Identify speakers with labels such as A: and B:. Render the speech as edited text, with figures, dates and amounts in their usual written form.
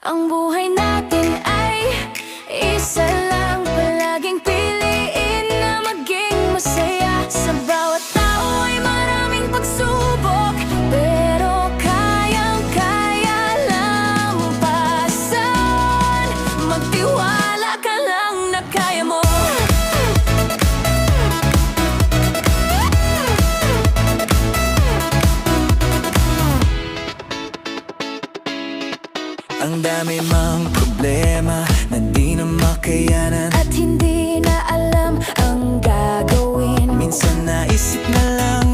A: Ang buhay natin ay isa lang. Palaging piliin na maging masaya. Sa bawat tao ay maraming pagsubok, pero kayang-kaya lampasan. Magtiwala ka lang na kaya mo.
B: Ang dami mang problema na di na makayanan,
A: At hindi na alam ang gagawin.
B: minsan naisip na lang